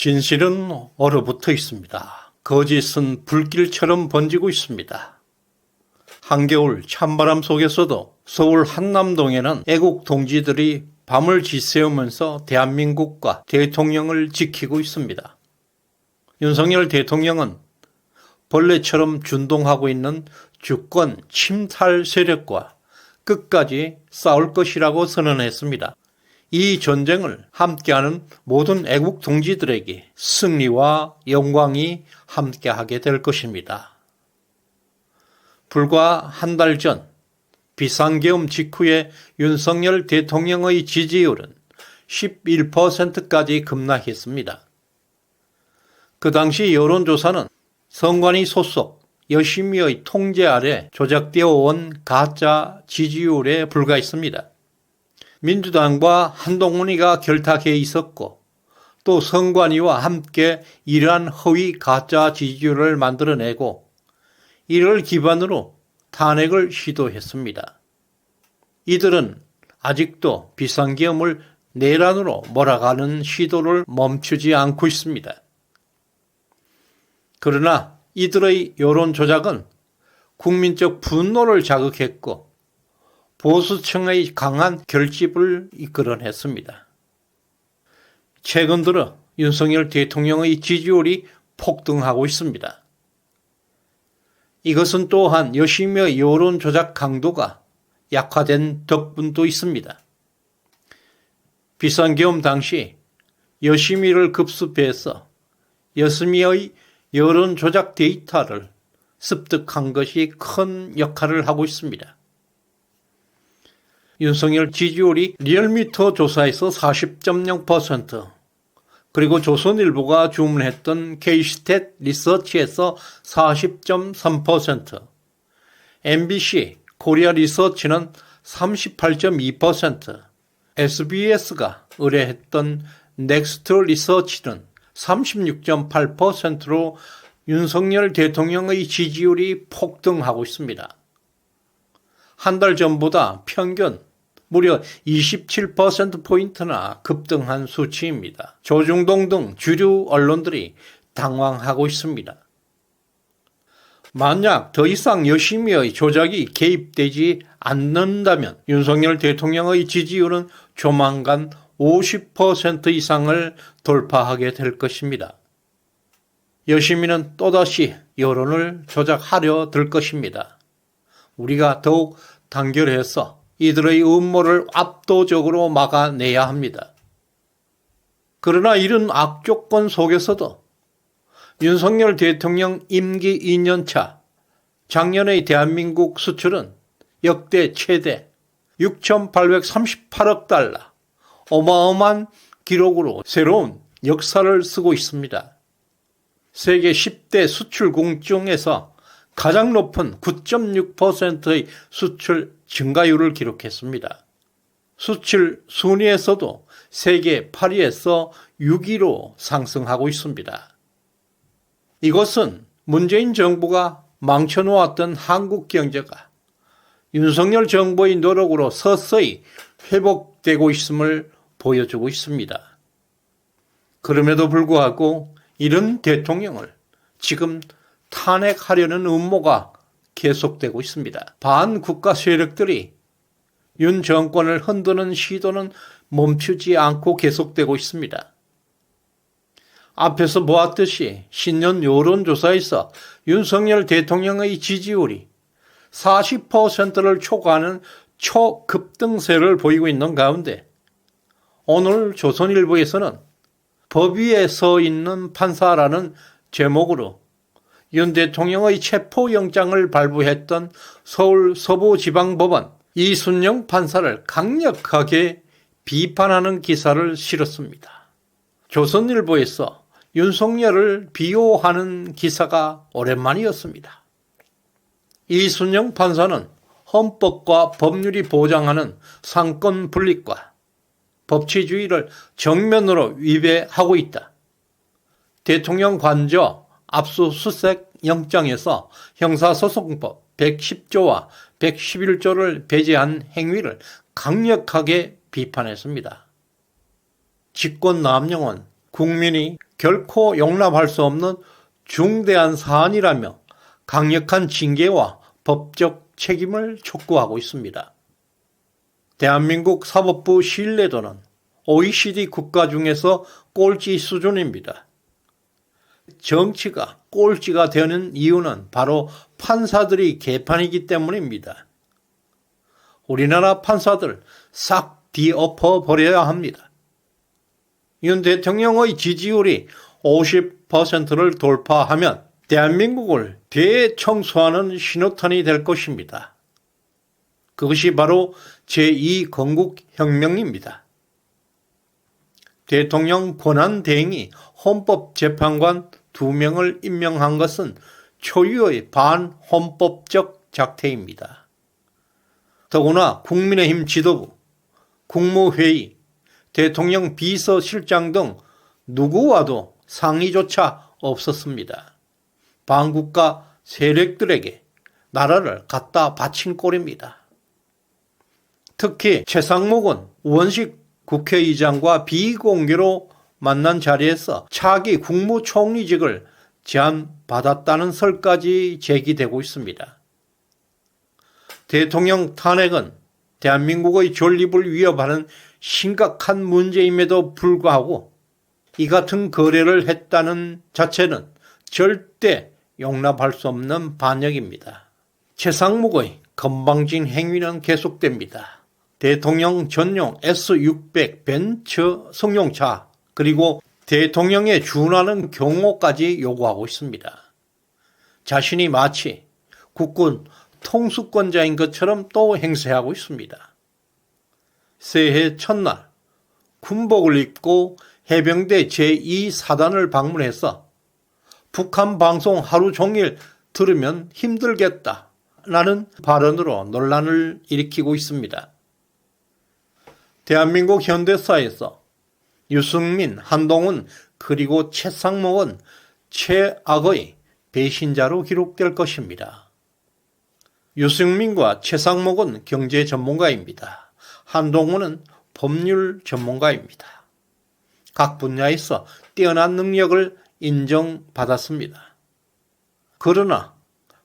진실은 얼어붙어 있습니다. 거짓은 불길처럼 번지고 있습니다. 한겨울 찬바람 속에서도 서울 한남동에는 애국 동지들이 밤을 지새우면서 대한민국과 대통령을 지키고 있습니다. 윤석열 대통령은 벌레처럼 준동하고 있는 주권 침탈 세력과 끝까지 싸울 것이라고 선언했습니다. 이 전쟁을 함께하는 모든 애국 동지들에게 승리와 영광이 함께하게 될 것입니다. 불과 한 달 전 비상계엄 직후에 윤석열 대통령의 지지율은 11%까지 급락했습니다. 그 당시 여론조사는 선관위 소속 여심위의 통제 아래 조작되어 온 가짜 지지율에 불과했습니다. 민주당과 한동훈이가 결탁해 있었고 또 선관위와 함께 이러한 허위 가짜 지지율을 만들어내고 이를 기반으로 탄핵을 시도했습니다. 이들은 아직도 비상계엄을 내란으로 몰아가는 시도를 멈추지 않고 있습니다. 그러나 이들의 여론 조작은 국민적 분노를 자극했고 보수층의 강한 결집을 이끌어냈습니다. 최근 들어 윤석열 대통령의 지지율이 폭등하고 있습니다. 이것은 또한 여심의 여론 조작 강도가 약화된 덕분도 있습니다. 비상계엄 당시 여심이를 급습해서 여심이의 여론 조작 데이터를 습득한 것이 큰 역할을 하고 있습니다. 윤석열 지지율이 리얼미터 조사에서 40.0%, 그리고 조선일보가 주문했던 K스탯 리서치에서 40.3%, MBC 코리아 리서치는 38.2%, SBS가 의뢰했던 넥스트 리서치는 36.8%로 윤석열 대통령의 지지율이 폭등하고 있습니다. 한 달 전보다 평균 무려 27%포인트나 급등한 수치입니다. 조중동 등 주류 언론들이 당황하고 있습니다. 만약 더 이상 여심이의 조작이 개입되지 않는다면 윤석열 대통령의 지지율은 조만간 50% 이상을 돌파하게 될 것입니다. 여심이는 또다시 여론을 조작하려 들 것입니다. 우리가 더욱 단결해서 이들의 음모를 압도적으로 막아내야 합니다. 그러나 이런 악조건 속에서도 윤석열 대통령 임기 2년차 작년의 대한민국 수출은 역대 최대 6,838억 달러, 어마어마한 기록으로 새로운 역사를 쓰고 있습니다. 세계 10대 수출국 중에서 가장 높은 9.6%의 수출 증가율을 기록했습니다. 수출 순위에서도 세계 8위에서 6위로 상승하고 있습니다. 이것은 문재인 정부가 망쳐놓았던 한국 경제가 윤석열 정부의 노력으로 서서히 회복되고 있음을 보여주고 있습니다. 그럼에도 불구하고 이런 대통령을 지금 탄핵하려는 음모가 계속되고 있습니다. 반국가 세력들이 윤 정권을 흔드는 시도는 멈추지 않고 계속되고 있습니다. 앞에서 보았듯이 신년 여론조사에서 윤석열 대통령의 지지율이 40%를 초과하는 초급등세를 보이고 있는 가운데 오늘 조선일보에서는 법 위에 서 있는 판사라는 제목으로 윤 대통령의 체포영장을 발부했던 서울 서부지방법원 이순영 판사를 강력하게 비판하는 기사를 실었습니다. 조선일보에서 윤석열을 비호하는 기사가 오랜만이었습니다. 이순영 판사는 헌법과 법률이 보장하는 상권 분립과 법치주의를 정면으로 위배하고 있다. 대통령 관저 압수수색 영장에서 형사소송법 110조와 111조를 배제한 행위를 강력하게 비판했습니다. 직권남용은 국민이 결코 용납할 수 없는 중대한 사안이라며 강력한 징계와 법적 책임을 촉구하고 있습니다. 대한민국 사법부 신뢰도는 OECD 국가 중에서 꼴찌 수준입니다. 정치가 꼴찌가 되는 이유는 바로 판사들이 개판이기 때문입니다. 우리나라 판사들 싹 뒤엎어 버려야 합니다. 윤 대통령의 지지율이 50%를 돌파하면 대한민국을 대청소하는 신호탄이 될 것입니다. 그것이 바로 제2건국혁명입니다. 대통령 권한대행이 헌법재판관 2명을 임명한 것은 초유의 반헌법적 작태입니다. 더구나 국민의힘 지도부, 국무회의, 대통령 비서실장 등 누구와도 상의조차 없었습니다. 반국가 세력들에게 나라를 갖다 바친 꼴입니다. 특히 최상목은 원식 국회의장과 비공개로 만난 자리에서 차기 국무총리직을 제안받았다는 설까지 제기되고 있습니다. 대통령 탄핵은 대한민국의 존립을 위협하는 심각한 문제임에도 불구하고 이 같은 거래를 했다는 자체는 절대 용납할 수 없는 반역입니다. 최상목의 건방진 행위는 계속됩니다. 대통령 전용 S600 벤처 승용차 그리고 대통령에 준하는 경호까지 요구하고 있습니다. 자신이 마치 국군 통수권자인 것처럼 또 행세하고 있습니다. 새해 첫날 군복을 입고 해병대 제2사단을 방문해서 북한 방송 하루 종일 들으면 힘들겠다라는 발언으로 논란을 일으키고 있습니다. 대한민국 현대사에서 유승민, 한동훈 그리고 최상목은 최악의 배신자로 기록될 것입니다. 유승민과 최상목은 경제 전문가입니다. 한동훈은 법률 전문가입니다. 각 분야에서 뛰어난 능력을 인정받았습니다. 그러나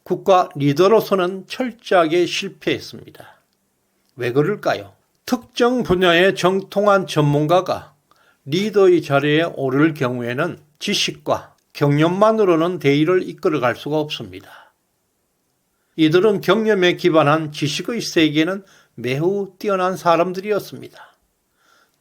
국가 리더로서는 철저하게 실패했습니다. 왜 그럴까요? 특정 분야의 정통한 전문가가 리더의 자리에 오를 경우에는 지식과 경험만으로는 대의를 이끌어갈 수가 없습니다. 이들은 경험에 기반한 지식의 세계는 매우 뛰어난 사람들이었습니다.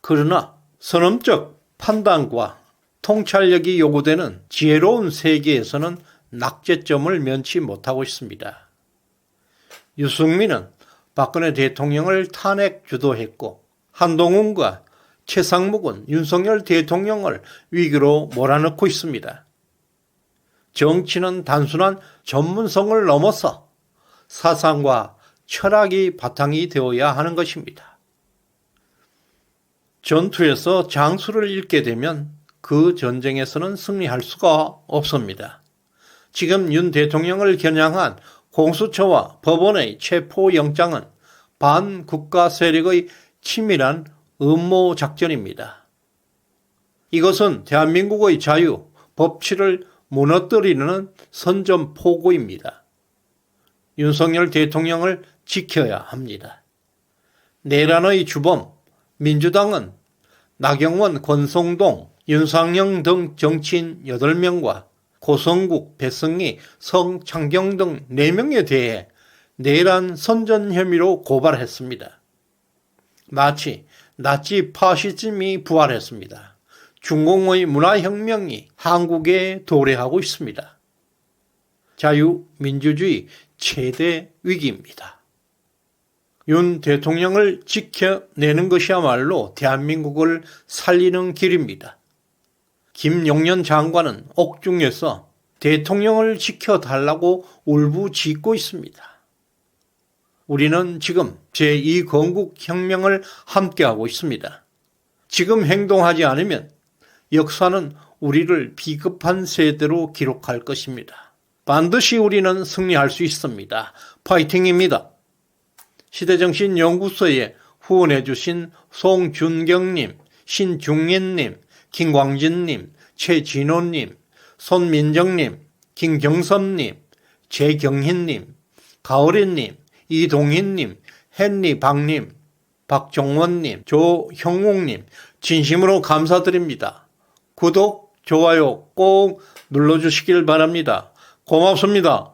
그러나 선험적 판단과 통찰력이 요구되는 지혜로운 세계에서는 낙제점을 면치 못하고 있습니다. 유승민은 박근혜 대통령을 탄핵 주도했고 한동훈과 최상목은 윤석열 대통령을 위기로 몰아넣고 있습니다. 정치는 단순한 전문성을 넘어서 사상과 철학이 바탕이 되어야 하는 것입니다. 전투에서 장수를 잃게 되면 그 전쟁에서는 승리할 수가 없습니다. 지금 윤 대통령을 겨냥한 공수처와 법원의 체포영장은 반국가 세력의 치밀한 음모 작전입니다. 이것은 대한민국의 자유, 법치를 무너뜨리는 선전포고입니다. 윤석열 대통령을 지켜야 합니다. 내란의 주범 민주당은 나경원, 권성동, 윤상영 등 정치인 8명과 고성국, 배성희, 성창경 등 4명에 대해 내란 선전 혐의로 고발했습니다. 마치 나치 파시즘이 부활했습니다. 중공의 문화혁명이 한국에 도래하고 있습니다. 자유민주주의 최대 위기입니다. 윤 대통령을 지켜내는 것이야말로 대한민국을 살리는 길입니다. 김용년 장관은 옥중에서 대통령을 지켜달라고 울부짖고 있습니다. 우리는 지금 제2건국혁명을 함께하고 있습니다. 지금 행동하지 않으면 역사는 우리를 비겁한 세대로 기록할 것입니다. 반드시 우리는 승리할 수 있습니다. 파이팅입니다. 시대정신연구소에 후원해 주신 송준경님, 신중현님, 김광진님, 최진호님, 손민정님, 김경선님, 최경희님, 가오리님, 이동희님, 헨리박님, 박종원님, 조형옥님 진심으로 감사드립니다. 구독, 좋아요 꼭 눌러주시길 바랍니다. 고맙습니다.